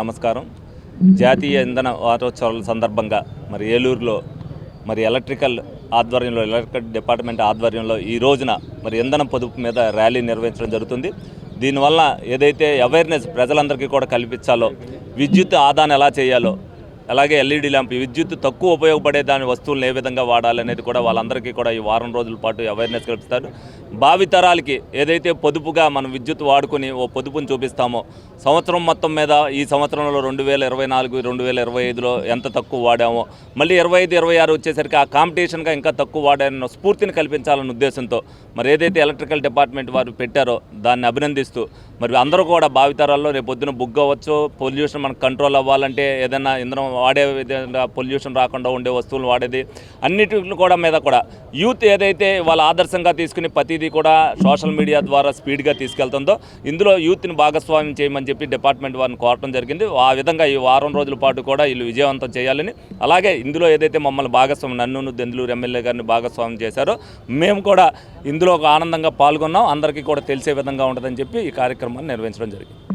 నమస్కారం. జాతీయ ఇంధన వారోత్సవాల సందర్భంగా మరి ఏలూరులో ఎలక్ట్రికల్ డిపార్ట్మెంట్ ఆధ్వర్యంలో ఈ రోజున ఇంధన పొదుపు మీద ర్యాలీ నిర్వహించడం జరుగుతుంది. దీనివల్ల ఏదైతే అవేర్నెస్ ప్రజలందరికీ కూడా కల్పించాలో, విద్యుత్ ఆదాన్ని ఎలా చేయాలో, అలాగే ఎల్ఈడి ల్యాంప్ విద్యుత్ తక్కువ ఉపయోగపడే దాని వస్తువులను ఏ విధంగా వాడాలనేది కూడా వాళ్ళందరికీ కూడా ఈ వారం రోజుల పాటు అవేర్నెస్ కల్పిస్తారు. భావితరాలకి ఏదైతే పొదుపుగా మనం విద్యుత్ వాడుకొని ఓ పొదుపుని చూపిస్తామో, సంవత్సరం మొత్తం మీద ఈ సంవత్సరంలో 2024, 2025లో ఎంత తక్కువ వాడామో, మళ్ళీ 25, 26 వచ్చేసరికి ఆ కాంపిటీషన్గా ఇంకా తక్కువ వాడాలన్న స్ఫూర్తిని కల్పించాలన్న ఉద్దేశంతో ఏదైతే ఎలక్ట్రికల్ డిపార్ట్మెంట్ వారు పెట్టారో దాన్ని అభినందిస్తూ అందరూ కూడా భావితరాల్లో రేపొద్దున బుక్ అవ్వచ్చు, పొల్యూషన్ మనకు కంట్రోల్ అవ్వాలంటే ఏదైనా ఇంధనం వాడే విధంగా పొల్యూషన్ రాకుండా ఉండే వస్తువులు వాడేది అన్నిటి కూడా మీద కూడా యూత్ ఏదైతే వాళ్ళ ఆదర్శంగా తీసుకుని ప్రతిదీ కూడా సోషల్ మీడియా ద్వారా స్పీడ్గా తీసుకెళ్తుందో ఇందులో యూత్ని భాగస్వామ్యం చేయమని చెప్పి డిపార్ట్మెంట్ వారిని కోరటం జరిగింది. ఆ విధంగా ఈ వారం రోజుల పాటు కూడా వీళ్ళు విజయవంతం చేయాలని, అలాగే ఇందులో ఏదైతే మమ్మల్ని భాగస్వామ్యం నన్ను దెందులూరు ఎమ్మెల్యే గారిని భాగస్వామ్యం చేశారో మేము కూడా ఇందులో ఒక ఆనందంగా పాల్గొన్నాం. అందరికీ కూడా తెలిసే విధంగా ఉంటుందని చెప్పి ఈ కార్యక్రమాన్ని నిర్వహించడం జరిగింది.